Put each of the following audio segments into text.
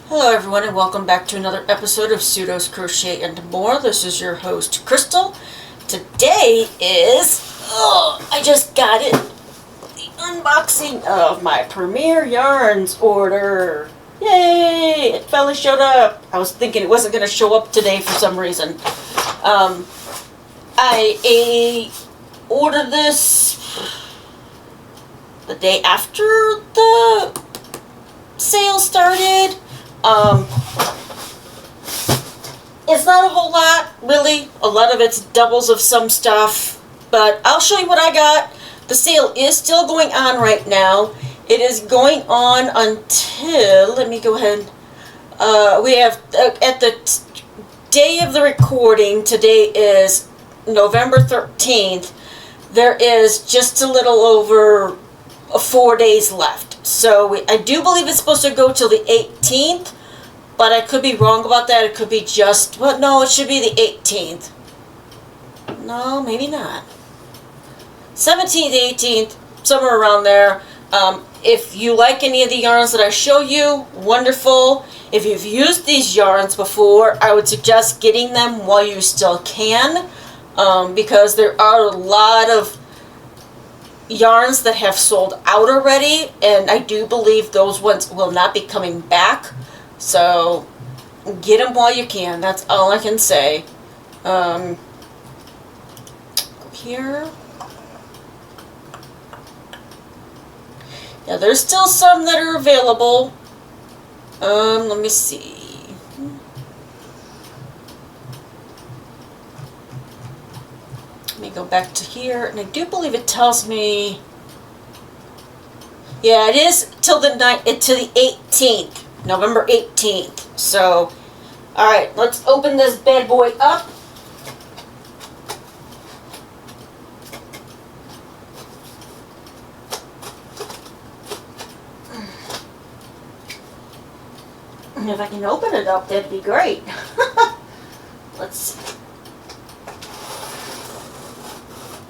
Hello everyone and welcome back to another episode of Pseudos Crochet and More. This is your host Crystal. Today is, I just got it, the unboxing of my Premier Yarns order. Yay! It finally showed up. I was thinking it wasn't going to show up today for some reason. I ordered this the day after the sale started. It's not a whole lot, really. A lot of it's doubles of some stuff, but I'll show you what I got. The sale is still going on right now. It is going on until, let me go ahead. We have, at the day of the recording, today is November 13th. There is just a little over 4 days left. So I do believe it's supposed to go till the 18th, but I could be wrong about that. It could be just, well, no, it should be the 18th. No, maybe not. 17th, 18th, somewhere around there. If you like any of the yarns that I show you, wonderful. If you've used these yarns before, I would suggest getting them while you still can, because there are a lot of yarns that have sold out already, and I do believe those ones will not be coming back. So get them while you can. That's all I can say. Here. Yeah, there's still some that are available. Let me see. Let me go back to here, and I do believe it tells me, yeah, it is till the 18th, November 18th. So, all right, let's open this bad boy up. And if I can open it up, that'd be great. Let's see.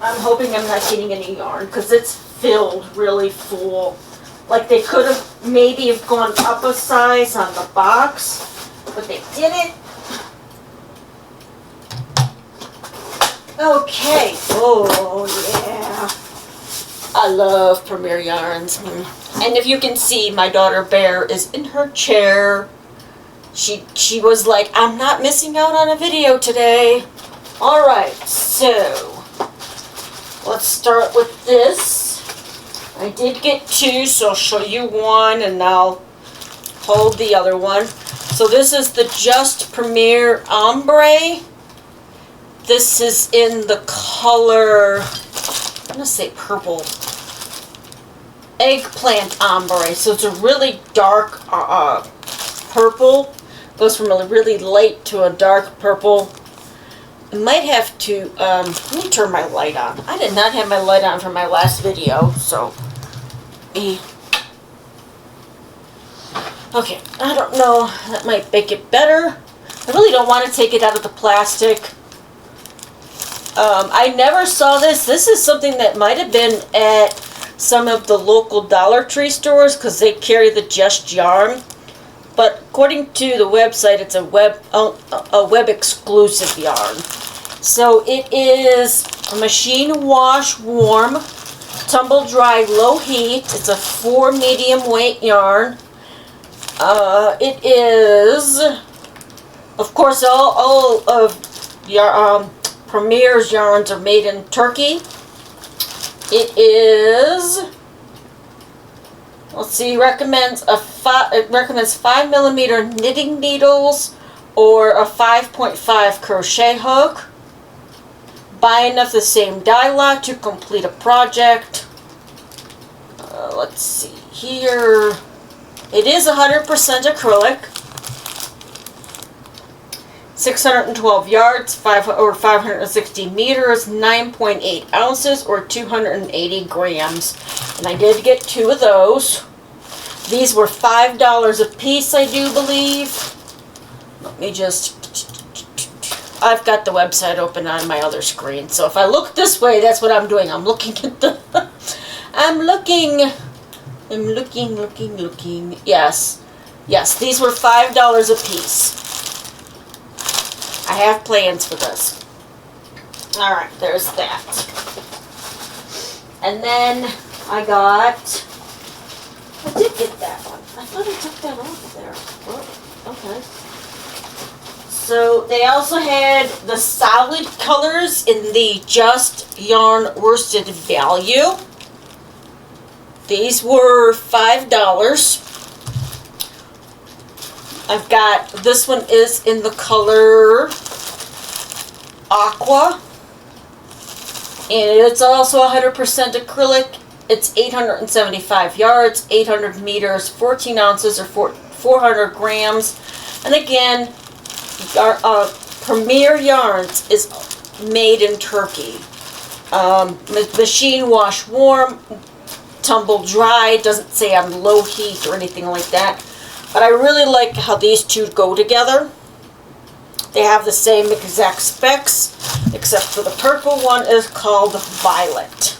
I'm hoping I'm not getting any yarn because it's filled really full. Like they could have maybe have gone up a size on the box, but they didn't. Okay. Oh yeah. I love Premier Yarns. And if you can see, my daughter Bear is in her chair. She was like, I'm not missing out on a video today. Alright, so let's start with this. I did get two, so I'll show you one and I'll hold the other one. So this is the Just Premier Ombre. This is in the color, I'm going to say purple. Eggplant Ombre. So it's a really dark purple. Goes from a really light to a dark purple. I might have to, let me turn my light on. I did not have my light on for my last video, so. Okay, I don't know. That might make it better. I really don't want to take it out of the plastic. I never saw this. This is something that might have been at some of the local Dollar Tree stores because they carry the Just yarn. But according to the website, it's a web exclusive yarn. So it is a machine wash, warm, tumble dry, low heat. It's a 4 medium weight yarn. It is, of course, all of your Premier's yarns are made in Turkey. It is, let's see, it recommends 5mm knitting needles or a 5.5 crochet hook. Buy enough the same dye lot to complete a project. Let's see here. It is 100% acrylic. 612 yards, 560 meters, 9.8 ounces, or 280 grams. And I did get two of those. These were $5 a piece, I do believe. Let me just, I've got the website open on my other screen. So if I look this way, that's what I'm doing. I'm looking at the, I'm looking. Yes. Yes, these were $5 a piece. I have plans for this. Alright, there's that. And then I did get that one. I thought I took that off there. Oh, okay. So they also had the solid colors in the Just Yarn worsted value. These were $5. I've got, this one is in the color Aqua. And it's also 100% acrylic. It's 875 yards, 800 meters, 14 ounces or 400 grams. And again, Premier Yarns is made in Turkey. Machine wash warm, tumble dry. Doesn't say on low heat or anything like that. But I really like how these two go together. They have the same exact specs, except for the purple one is called Violet.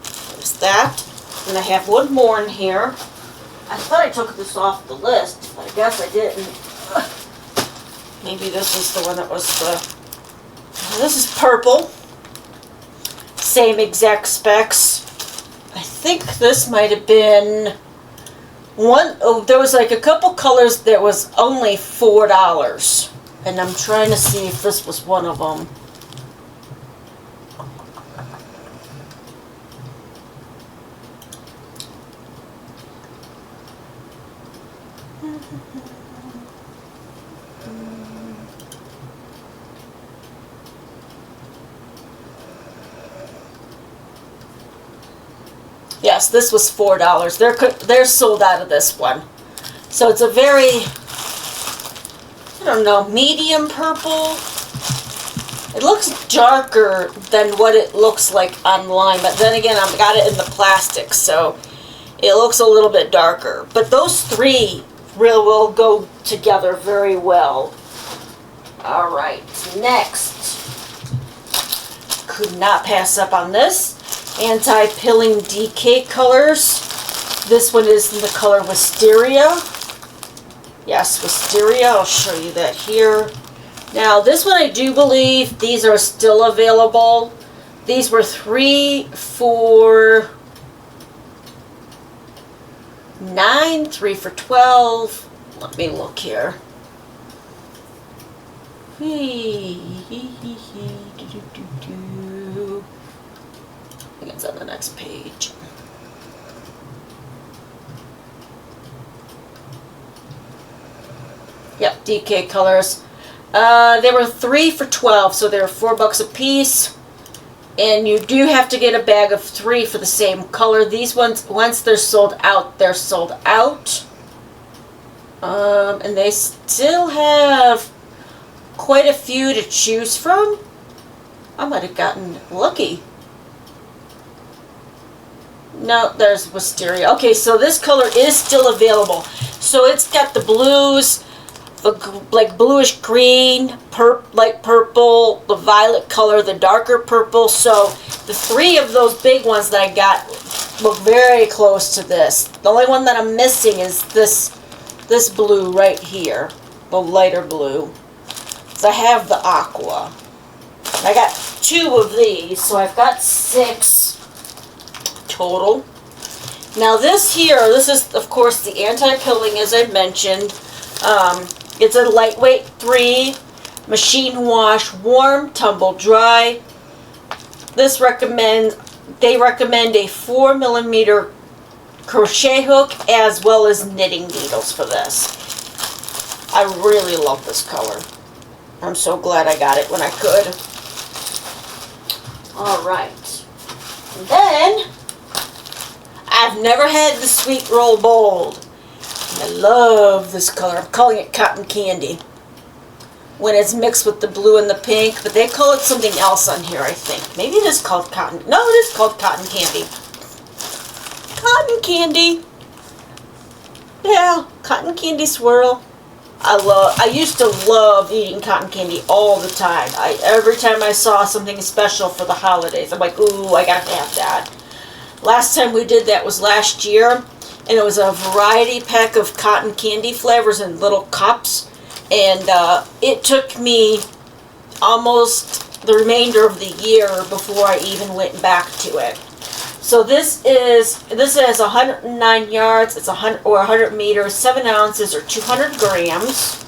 There's that. And I have one more in here. I thought I took this off the list, but I guess I didn't. Maybe this is the one that was the... This is purple. Same exact specs. I think this might have been... there was like a couple colors that was only $4. And I'm trying to see if this was one of them. Yes, this was $4. They're sold out of this one. So it's a very, I don't know, medium purple. It looks darker than what it looks like online, but then again, I've got it in the plastic, so it looks a little bit darker. But those three really will go together very well. All right, next. Could not pass up on this. Anti-pilling DK colors. This one is in the color Wisteria. Yes, Wisteria. I'll show you that here. Now, this one I do believe these are still available. These were 3 for $9, 3 for $12. Let me look here. I think it's on the next page. Yep, DK colors. They were 3 for $12, so they were $4 a piece. And you do have to get a bag of 3 for the same color. These ones, once they're sold out, they're sold out. And they still have quite a few to choose from. I might have gotten lucky. No, there's Wisteria. Okay, so this color is still available. So it's got the blues, the like bluish green, light purple, the violet color, the darker purple. So the 3 of those big ones that I got look very close to this. The only one that I'm missing is this blue right here, the lighter blue. So I have the aqua. I got 2 of these, so I've got 6 total. Now this is of course the anti-pilling, as I mentioned. It's a lightweight 3, machine wash, warm, tumble dry. They recommend a 4mm crochet hook as well as knitting needles for this. I really love this color. I'm so glad I got it when I could. Alright. And then I've never had the Sweet Roll Bold. I love this color. I'm calling it cotton candy when it's mixed with the blue and the pink, but they call it something else on here, I think. Maybe it is called cotton. No, it is called cotton candy. Cotton candy. Yeah, cotton candy swirl. I used to love eating cotton candy all the time. Every time I saw something special for the holidays, I'm like, ooh, I gotta have that. Last time we did that was last year, and it was a variety pack of cotton candy flavors in little cups, and it took me almost the remainder of the year before I even went back to it. So this has 109 yards. It's 100 meters, 7 ounces, or 200 grams.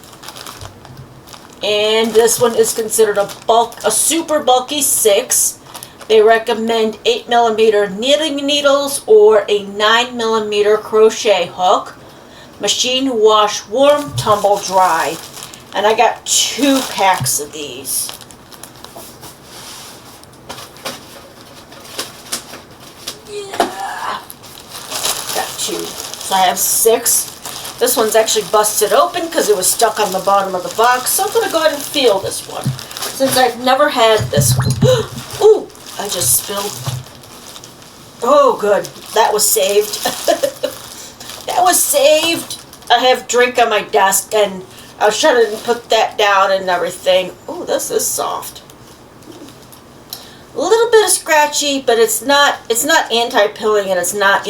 And this one is considered a super bulky 6. They recommend 8mm knitting needles or a 9mm crochet hook. Machine wash, warm, tumble dry. And I got 2 packs of these. Yeah. Got 2. So I have 6. This one's actually busted open because it was stuck on the bottom of the box. So I'm going to go ahead and feel this one, since I've never had this one. Ooh, I just spilled. Oh, good. That was saved. That was saved. I have drink on my desk, and I was trying to put that down and everything. Oh, this is soft. A little bit of scratchy, but it's not anti-pilling, and it's not,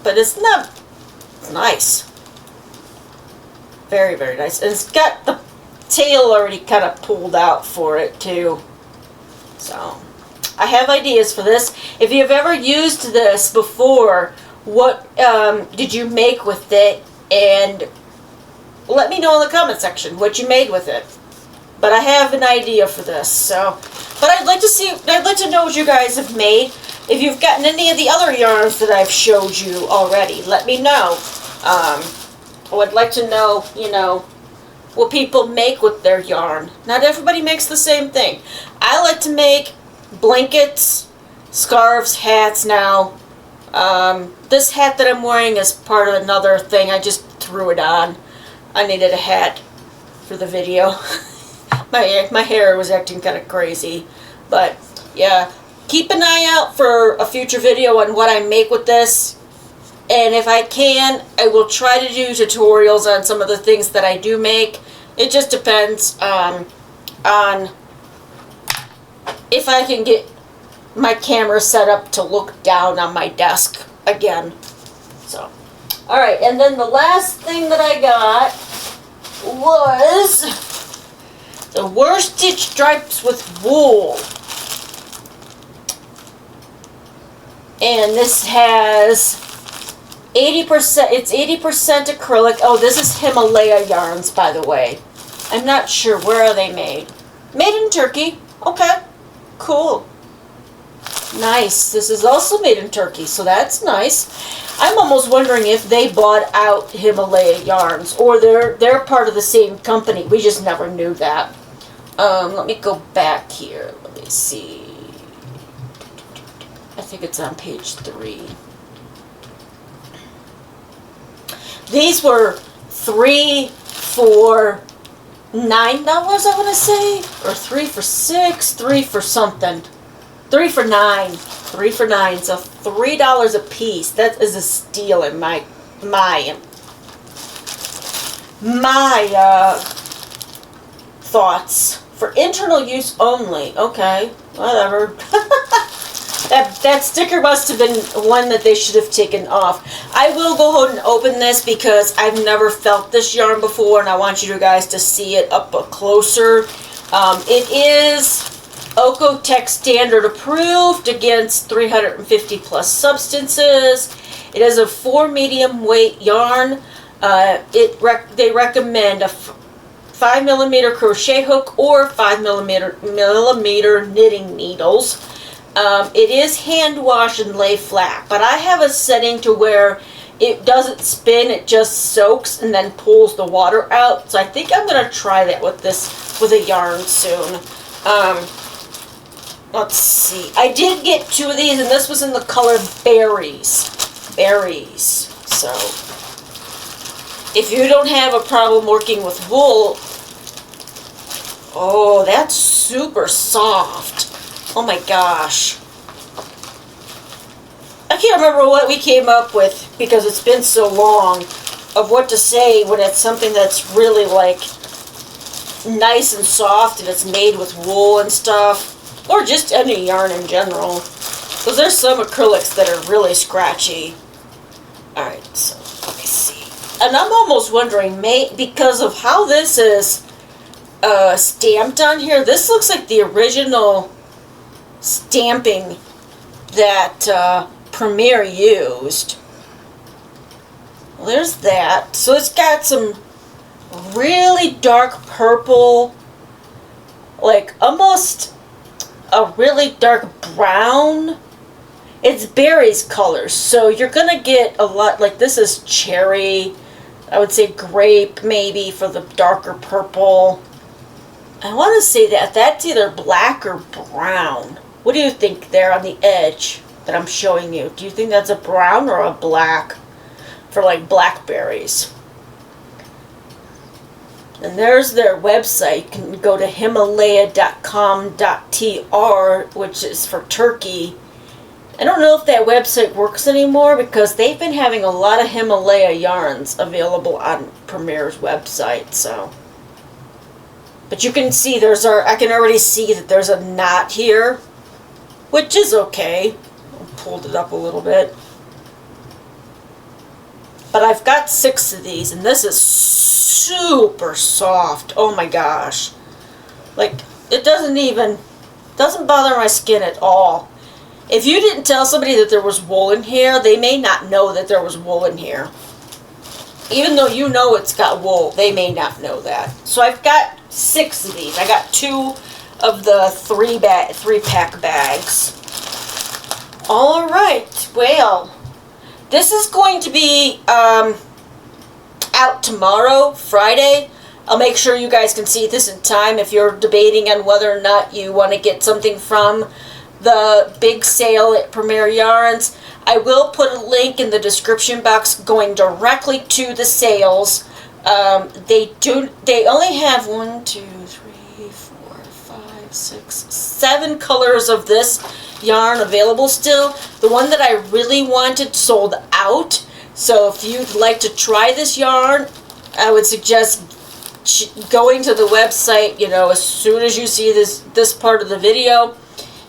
but it's not. It's nice. Very, very nice. And it's got the tail already kind of pulled out for it too. So, I have ideas for this. If you've ever used this before, what did you make with it? And let me know in the comment section what you made with it. But I have an idea for this. So, but I'd like to know what you guys have made. If you've gotten any of the other yarns that I've showed you already, let me know. I would like to know, what people make with their yarn. Not everybody makes the same thing. I like to make blankets, scarves, hats now. This hat that I'm wearing is part of another thing. I just threw it on. I needed a hat for the video. My hair was acting kind of crazy. But, yeah. Keep an eye out for a future video on what I make with this. And if I can, I will try to do tutorials on some of the things that I do make. It just depends on if I can get my camera set up to look down on my desk again. So, alright, and then the last thing that I got was the worsted stripes with wool. And this has 80%, it's 80% acrylic. Oh, this is Himalaya yarns, by the way. I'm not sure, where are they made? Made in Turkey. Okay, cool. Nice. This is also made in Turkey, so that's nice. I'm almost wondering if they bought out Himalaya yarns, or they're part of the same company. We just never knew that. Let me go back here. Let me see. I think it's on page 3. These were 3 for $9, I want to say, or 3 for $6, 3 for something, 3 for $9, 3 for $9. So $3 a piece. That is a steal in my thoughts. For internal use only. Okay, whatever. That sticker must have been one that they should have taken off. I will go ahead and open this because I've never felt this yarn before, and I want you guys to see it up closer. It is Oeko-Tex standard approved against 350 plus substances. It is a 4 medium weight yarn. They recommend a 5mm crochet hook or 5mm knitting needles. It is hand wash and lay flat, but I have a setting to where it doesn't spin, it just soaks and then pulls the water out. So I think I'm going to try that with a yarn soon. Let's see. I did get 2 of these, and this was in the color berries. So if you don't have a problem working with wool, oh, that's super soft. Oh my gosh. I can't remember what we came up with because it's been so long of what to say when it's something that's really like nice and soft and it's made with wool and stuff, or just any yarn in general. Because there's some acrylics that are really scratchy. Alright, so let me see. And I'm almost wondering, because of how this is stamped on here, this looks like the original stamping that Premier used. Well, there's that. So it's got some really dark purple, like almost a really dark brown. It's berries colors, so you're gonna get a lot, like this is cherry, I would say grape maybe for the darker purple. I want to say that that's either black or brown. What do you think there on the edge that I'm showing you? Do you think that's a brown or a black for like blackberries? And there's their website. You can go to himalaya.com.tr, which is for Turkey. I don't know if that website works anymore because they've been having a lot of Himalaya yarns available on Premier's website. So, but you can see I can already see that there's a knot here, which is okay. I pulled it up a little bit. But I've got 6 of these, and this is super soft. Oh my gosh. Like, it doesn't bother my skin at all. If you didn't tell somebody that there was wool in here, they may not know that there was wool in here. Even though you know it's got wool, they may not know that. So I've got 6 of these. I got 2 of the 3-pack bags. All right, well, this is going to be out tomorrow, Friday. I'll make sure you guys can see this in time if you're debating on whether or not you want to get something from the big sale at Premier Yarns. I will put a link in the description box going directly to the sales. They only have 1, 2, 3, 4, 5, 6, 7 colors of this yarn available still. The one that I really wanted sold out. So if you'd like to try this yarn, I would suggest going to the website, as soon as you see this part of the video,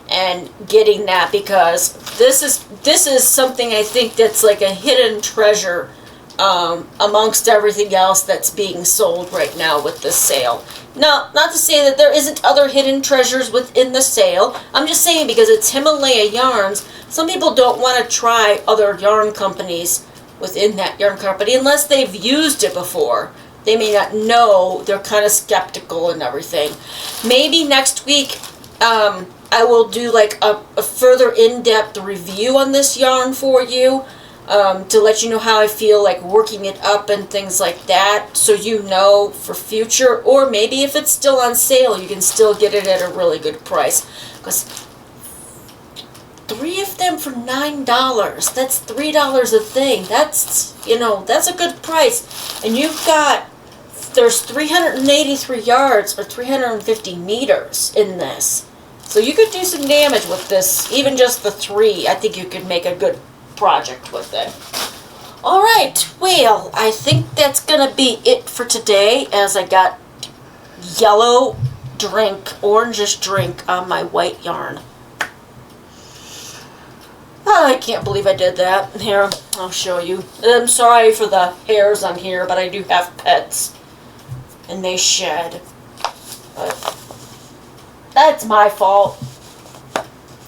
and getting that, because this is something I think that's like a hidden treasure amongst everything else that's being sold right now with this sale. Now, not to say that there isn't other hidden treasures within the sale. I'm just saying because it's Himalaya yarns, some people don't want to try other yarn companies within that yarn company unless they've used it before. They may not know. They're kind of skeptical and everything. Maybe next week I will do like a further in-depth review on this yarn for you to let you know how I feel like working it up and things like that, so you know for future. Or maybe if it's still on sale, you can still get it at a really good price. Because 3 of them for $9. That's $3 a thing. That's that's a good price. And there's 383 yards or 350 meters in this. So you could do some damage with this, even just the 3. I think you could make a good project with it. Alright, well, I think that's going to be it for today, as I got yellow drink, orangish drink on my white yarn. Oh, I can't believe I did that. Here, I'll show you. I'm sorry for the hairs on here, but I do have pets, and they shed. But that's my fault.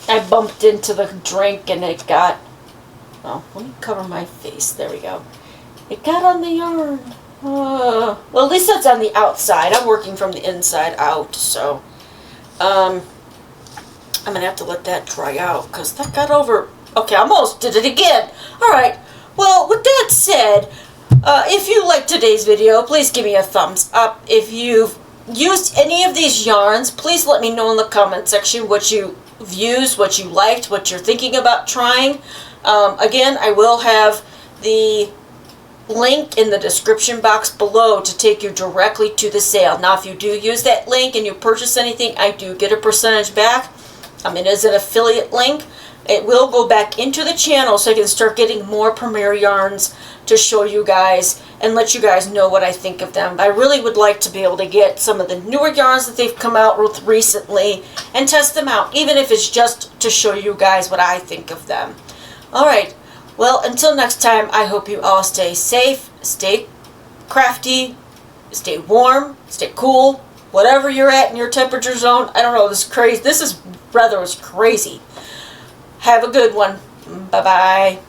I bumped into the drink and it got... Oh, let me cover my face. There we go. It got on the yarn. Well, at least that's on the outside. I'm working from the inside out, so... I'm going to have to let that dry out because that got over... Okay, I almost did it again. Alright, well, with that said, if you liked today's video, please give me a thumbs up. If you've used any of these yarns, please let me know in the comment section what you've used, what you liked, what you're thinking about trying. Again, I will have the link in the description box below to take you directly to the sale. Now, if you do use that link and you purchase anything, I do get a percentage back. It is an affiliate link. It will go back into the channel so I can start getting more Premier yarns to show you guys and let you guys know what I think of them. I really would like to be able to get some of the newer yarns that they've come out with recently and test them out, even if it's just to show you guys what I think of them. Alright, Well, until next time, I hope you all stay safe, stay crafty, stay warm, stay cool, whatever you're at in your temperature zone. I don't know, this is crazy. This is weather is crazy. Have a good one. Bye-bye.